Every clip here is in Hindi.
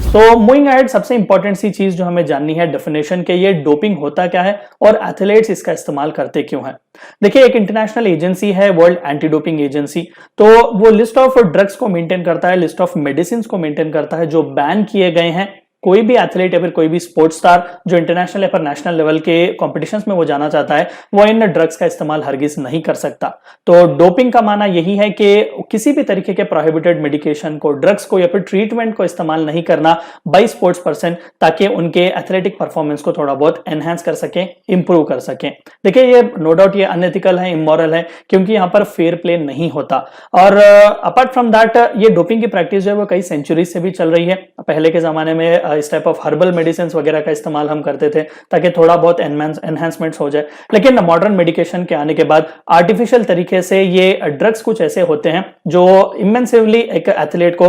सो मूविंग अहेड, सबसे इंपॉर्टेंट सी चीज जो हमें जाननी है डेफिनेशन के, ये डोपिंग होता क्या है और एथलीट्स इसका इस्तेमाल करते क्यों हैं। देखिए, एक इंटरनेशनल एजेंसी है वर्ल्ड एंटी डोपिंग एजेंसी, तो वो लिस्ट ऑफ ड्रग्स को मेंटेन करता है, लिस्ट ऑफ मेडिसिन को मेंटेन करता है जो बैन किए गए हैं। कोई भी एथलीट या फिर कोई भी स्पोर्ट्स स्टार जो इंटरनेशनल या फिर नेशनल लेवल के कॉम्पिटिशन्स में वो जाना चाहता है, वो इन ड्रग्स का इस्तेमाल हरगिज नहीं कर सकता। तो डोपिंग का माना यही है कि किसी भी तरीके के प्रोहिबिटेड मेडिकेशन को, ड्रग्स को या फिर ट्रीटमेंट को इस्तेमाल नहीं करना बाई स्पोर्ट्स पर्सन, ताकि उनके एथलेटिक परफॉर्मेंस को थोड़ा बहुत एनहांस कर सके, इंप्रूव कर सके। देखिए, ये नो डाउट ये अनएथिकल है, इमोरल है, क्योंकि यहाँ पर फेयर प्ले नहीं होता। और अपार्ट फ्रॉम दैट, ये डोपिंग की प्रैक्टिस जो है वो कई सेंचुरीज से भी चल रही है। पहले के जमाने में इस टाइप ऑफ हर्बल मेडिसिन वगैरह का इस्तेमाल हम करते थे ताकि थोड़ा बहुत एनहांसमेंट्स हो जाए, लेकिन मॉडर्न मेडिकेशन के आने के बाद आर्टिफिशियल तरीके से ये ड्रग्स कुछ ऐसे होते हैं जो इमेंसिवली एक एथलीट को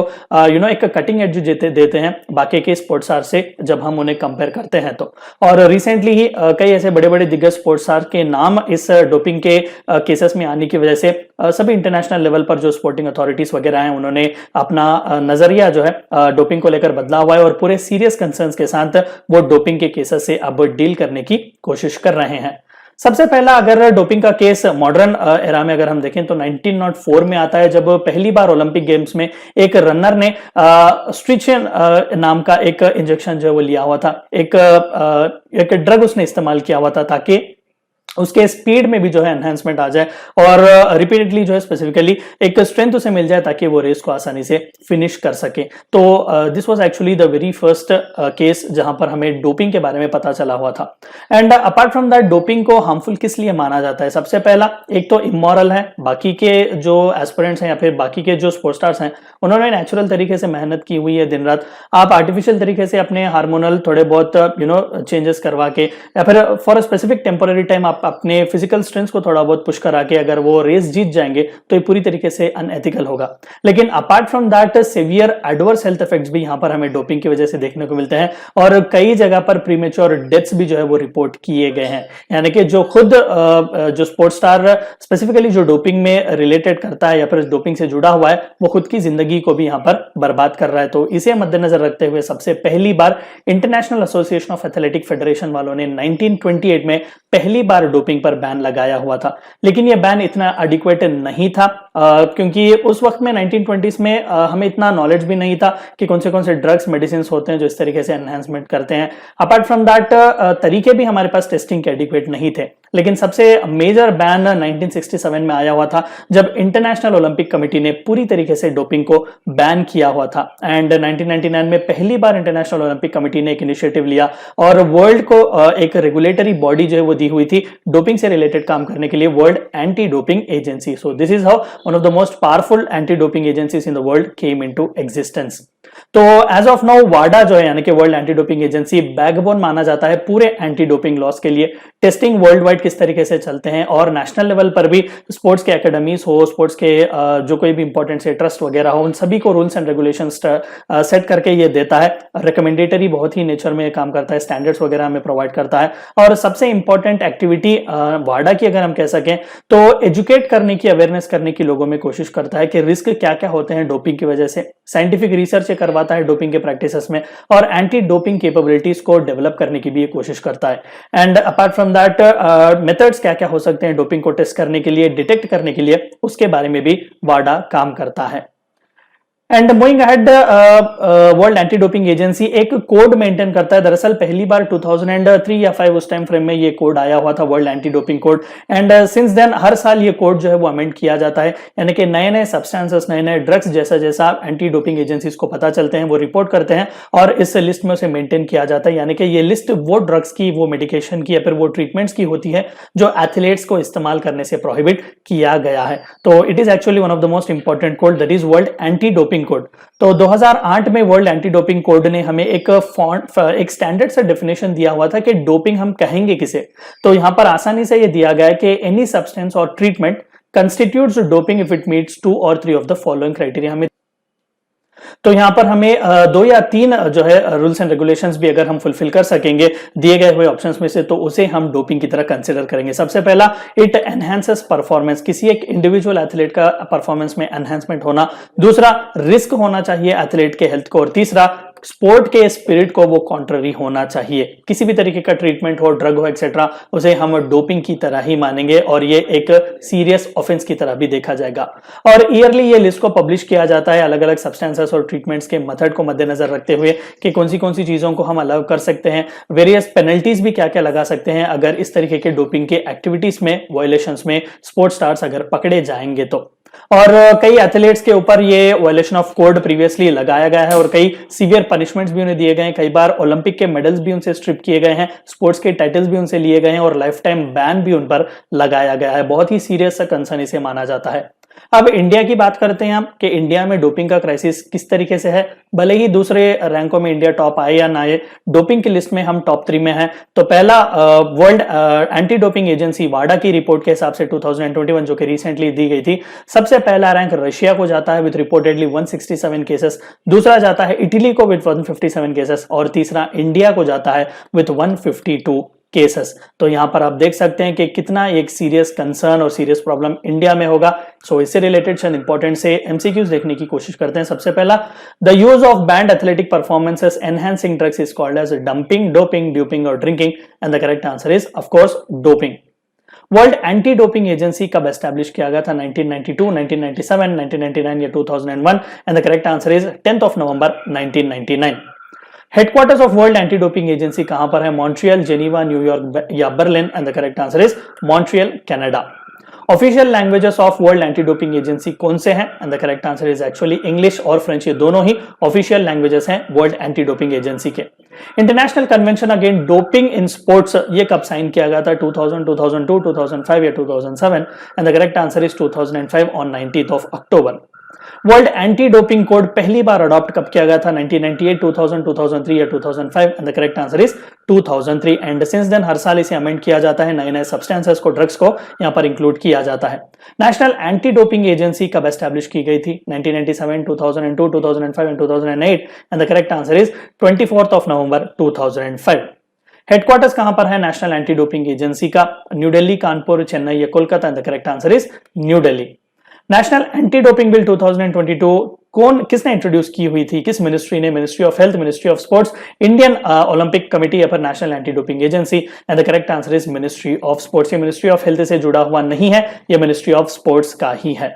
एक कटिंग एज देते हैं बाकी के स्पोर्ट्स स्टार से, जब हम उन्हें कंपेयर करते हैं तो। और रिसेंटली ही कई ऐसे बड़े बड़े दिग्गज स्पोर्ट्स स्टार के नाम इस डोपिंग के केसेस में आने की वजह से सभी इंटरनेशनल लेवल पर जो स्पोर्टिंग अथॉरिटीज वगैरह हैं, उन्होंने अपना नजरिया जो है डोपिंग को लेकर बदला हुआ है और पूरे सीरियस कंसर्न्स के साथ वो डोपिंग के केसेस से अब डील करने की कोशिश कर रहे हैं। सबसे पहला अगर डोपिंग का केस मॉडर्न एरा में अगर हम देखें तो 1904 में आता है, जब पहली बार ओलंपिक गेम्स में एक रनर ने स्ट्रिचियन नाम का एक इंजेक्शन जो है वो लिया हुआ था, एक ड्रग उसने इस्तेमाल किया हुआ था ताकि उसके स्पीड में भी जो है एनहांसमेंट आ जाए और रिपीटेडली जो है स्पेसिफिकली एक स्ट्रेंथ उसे मिल जाए ताकि वो रेस को आसानी से फिनिश कर सके। तो this was actually the very first case जहां पर हमें डोपिंग के बारे में पता चला हुआ था। And apart from that, doping को हार्मफुल किस लिए माना जाता है? सबसे पहला, एक तो इमोरल है, बाकी के जो एस्पिरेंट्स हैं या फिर बाकी के जो स्पोर्ट्स स्टार्स हैं, उन्होंने नेचुरल तरीके से मेहनत की हुई है दिन रात। आप आर्टिफिशियल तरीके से अपने हार्मोनल थोड़े बहुत चेंजेस करवा के या फिर for a specific temporary time आप अपने फिजिकल स्ट्रेंथ को थोड़ा बहुत पुश करा के अगर वो रेस जीत जाएंगे तो ये पूरी तरीके से अनएथिकल होगा। लेकिन apart from that, severe adverse health effects भी यहां पर हमें डोपिंग की वजह से देखने को मिलते हैं और कई जगह पर प्रीमेच्योर डेथ्स भी जो है वो रिपोर्ट किए गए हैं। यानी कि जो खुद जो स्पोर्ट्स स्टार स्पेसिफिकली जो डोपिंग में रिलेटेड करता है या फिर डोपिंग से जुड़ा हुआ है, वो खुद की जिंदगी को भी यहां पर बर्बाद कर रहा है। तो इसे मद्देनजर रखते हुए सबसे पहली बार International Association of Athletic Federation वालों ने 1928 में पहली बार डोपिंग पर बैन लगाया हुआ था। लेकिन यह बैन इतना एडिक्वेट नहीं था क्योंकि उस वक्त में 1920s में हमें इतना नॉलेज भी नहीं था कि कौन से ड्रग्स मेडिसिन होते हैं जो इस तरीके से एनहांसमेंट करते हैं। अपार्ट फ्रॉम दैट, तरीके भी हमारे पास टेस्टिंग के एडिक्वेट नहीं थे। लेकिन सबसे मेजर बैन 1967 में आया हुआ था जब इंटरनेशनल ओलंपिक कमेटी ने पूरी तरीके से डोपिंग को बैन किया हुआ था। एंड 1999 में पहली बार इंटरनेशनल ओलंपिक कमेटी ने एक इनिशिएटिव लिया और वर्ल्ड को एक रेगुलेटरी बॉडी जो है वो दी हुई थी डोपिंग से रिलेटेड काम करने के लिए, world Anti Doping agency. So this is how one of the most powerful anti doping agencies in the world came into existence. तो एज ऑफ नाउ वाडा जो है यानी कि world Anti Doping agency backbone माना जाता है पूरे एंटी डोपिंग लॉस के लिए। टेस्टिंग वर्ल्ड वाइड किस तरीके से चलते हैं और नेशनल लेवल पर भी स्पोर्ट्स के एकेडमीज हो, स्पोर्ट्स के जो कोई भी इंपॉर्टेंट से ट्रस्ट वगैरह हो, उन सभी को रूल्स एंड रेगुलेशंस सेट करके ये देता है। रिकमेंडेटरी बहुत ही नेचर में काम करता है, स्टैंडर्ड्स वगैरह हमें प्रोवाइड करता है। और सबसे इंपॉर्टेंट एक्टिविटी वाडा की अगर हम कह सकें तो एजुकेट करने की, अवेयरनेस करने की लोगों में कोशिश करता है कि रिस्क क्या क्या होते हैं डोपिंग की वजह से। साइंटिफिक रिसर्च करवाता है डोपिंग के प्रैक्टिसेस में और एंटी डोपिंग कैपेबिलिटीज को डेवलप करने की भी कोशिश करता है। And apart from that, methods क्या क्या हो सकते हैं डोपिंग को टेस्ट करने के लिए, डिटेक्ट करने के लिए, उसके बारे में भी वाडा काम करता है। And moving ahead, world Anti Doping agency एक कोड मेंटेन करता है। दरअसल पहली बार 2003 या 5 उस टाइम फ्रेम में ये कोड आया हुआ था, World Anti Doping Code. And since then हर साल ये कोड जो है वो अमेंड किया जाता है, यानी कि नए नए सब्सटेंसेस, नए नए ड्रग्स जैसा एंटी डोपिंग एजेंसीज को पता चलते हैं वो रिपोर्ट करते हैं और इस लिस्ट में उसे मेंटेन किया जाता है। यानी कि ये लिस्ट वो ड्रग्स की, वो मेडिकेशन की या फिर वो ट्रीटमेंट्स की होती है जो एथलीट्स को इस्तेमाल करने से प्रोहिबिट किया गया है। तो it is actually one of the most important code, that is world Anti Doping code. तो 2008 में वर्ल्ड एंटी डोपिंग कोड ने हमें एक स्टैंडर्ड सा डेफिनेशन दिया हुआ था कि डोपिंग हम कहेंगे किसे। तो यहां पर आसानी से ये दिया गया है कि एनी सब्सटेंस और treatment constitutes doping if it meets 2 or 3 of the following criteria. हमें तो यहां पर हमें 2 या 3 जो है रूल्स एंड रेगुलेशंस भी अगर हम फुलफिल कर सकेंगे दिए गए हुए ऑप्शंस में से, तो उसे हम डोपिंग की तरह कंसिडर करेंगे। सबसे पहला, इट एनहांसेस परफॉर्मेंस, किसी एक इंडिविजुअल एथलीट का परफॉर्मेंस में एनहांसमेंट होना। दूसरा, रिस्क होना चाहिए एथलीट के हेल्थ को। और तीसरा, स्पोर्ट के स्पिरिट को वो कॉन्ट्ररी होना चाहिए। किसी भी तरीके का ट्रीटमेंट हो, ड्रग हो एक्सेट्रा, उसे हम डोपिंग की तरह ही मानेंगे और ये एक सीरियस ऑफेंस की तरह भी देखा जाएगा। और ईयरली ये लिस्ट को पब्लिश किया जाता है अलग अलग सब्सटेंसेस और ट्रीटमेंट्स के मेथड को मद्देनजर रखते हुए कि कौन सी चीजों को हम अलाउ कर सकते हैं, वेरियस पेनल्टीज भी क्या क्या लगा सकते हैं अगर इस तरीके के डोपिंग के एक्टिविटीज में, वायलेशंस में स्पोर्ट्स स्टार्स अगर पकड़े जाएंगे तो। और कई एथलीट्स के ऊपर ये वायलेशन ऑफ कोड प्रीवियसली लगाया गया है और कई सीवियर पनिशमेंट्स भी उन्हें दिए गए हैं। कई बार ओलंपिक के मेडल्स भी उनसे स्ट्रिप किए गए हैं, स्पोर्ट्स के टाइटल्स भी उनसे लिए गए हैं और लाइफ टाइम बैन भी उन पर लगाया गया है। बहुत ही सीरियस कंसर्न इसे माना जाता है। अब इंडिया की बात करते हैं हम कि इंडिया में डोपिंग का क्राइसिस किस तरीके से है। भले ही दूसरे रैंकों में इंडिया टॉप आए या ना आए, डोपिंग की लिस्ट में हम टॉप 3 में हैं। तो पहला वर्ल्ड एंटी डोपिंग एजेंसी वाडा की रिपोर्ट के हिसाब से 2021 जो कि रिसेंटली दी गई थी, सबसे पहला रैंक रशिया को जाता है विद रिपोर्टेडली 167 केसेस, दूसरा जाता है इटली को विद 157 केसेस और तीसरा इंडिया को जाता है विद 152 केसेस। तो यहां पर आप देख सकते हैं कि कितना एक सीरियस कंसर्न और सीरियस प्रॉब्लम इंडिया में होगा। सो इससे रिलेटेड चंद इंपॉर्टेंट से एमसीक्यूज देखने की कोशिश करते हैं। सबसे पहला, the use of band athletic performances enhancing drugs is called as dumping, doping, duping और drinking and the correct answer is of course doping. World Anti Doping Agency कब एस्टैब्लिश किया गया था? 1992, 1997, 1999 या 2001 and the correct answer is 10th of November 1999। Headquarters of world Anti Doping agency कहां पर है? मॉन्ट्रियल, जेनीवा, न्यूयॉर्क या Berlin and the correct answer is Montreal, Canada. Official languages of world Anti Doping agency कौन से हैं? And the correct answer is actually English और फ्रेंच, ये दोनों ही ऑफिशियल लैंग्वेजेस हैं वर्ल्ड एंटी डोपिंग एजेंसी के। International convention against doping in sports ये कब साइन किया गया था? 2000, 2002, 2005 या 2007 and the correct answer is 2005 on 19th of October। World Anti Doping code पहली बार अडॉप्ट कब किया गया था? 1998, 2000, 2003 या 2005 and the correct answer is 2003 and since then हर साल इसे अमेंड किया जाता है, नए नए सब्सटेंसेस को, ड्रग्स को यहां पर इंक्लूड किया जाता है। नेशनल एंटी डोपिंग एजेंसी कब एस्टैब्लिश की गई थी? 1997, 2002, 2005 and 2008 and the correct answer is 24th of November 2005। Headquarters कहां पर है नेशनल एंटी डोपिंग एजेंसी का? न्यू दिल्ली, कानपुर, चेन्नई या Kolkata and the correct answer is new Delhi. National anti doping bill 2022 किसने इंट्रोड्यूस की हुई थी? किस मिनिस्ट्री ने? Ministry of health, ministry of sports, Indian Olympic committee या फिर national anti Doping agency and the correct answer is ministry of sports. ये मिनिस्ट्री ऑफ हेल्थ से जुड़ा हुआ नहीं है, ये मिनिस्ट्री ऑफ स्पोर्ट्स का ही है।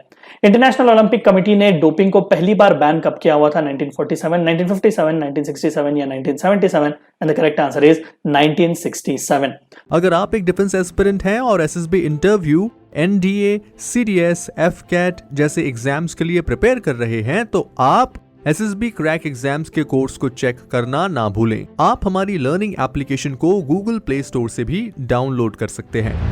इंटरनेशनल ओलंपिक कमेटी ने डोपिंग को पहली बार बैन कब किया हुआ था? 1947, 1957, 1967 या 1977 and the correct answer is 1967। अगर आप एक डिफेंस एस्पिरेंट हैं और SSB interview, NDA, CDS, AFCAT जैसे एग्जाम्स के लिए प्रिपेयर कर रहे हैं तो आप एसएसबी क्रैक एग्जाम्स के कोर्स को चेक करना ना भूलें। आप हमारी लर्निंग एप्लीकेशन को गूगल प्ले स्टोर से भी डाउनलोड कर सकते हैं।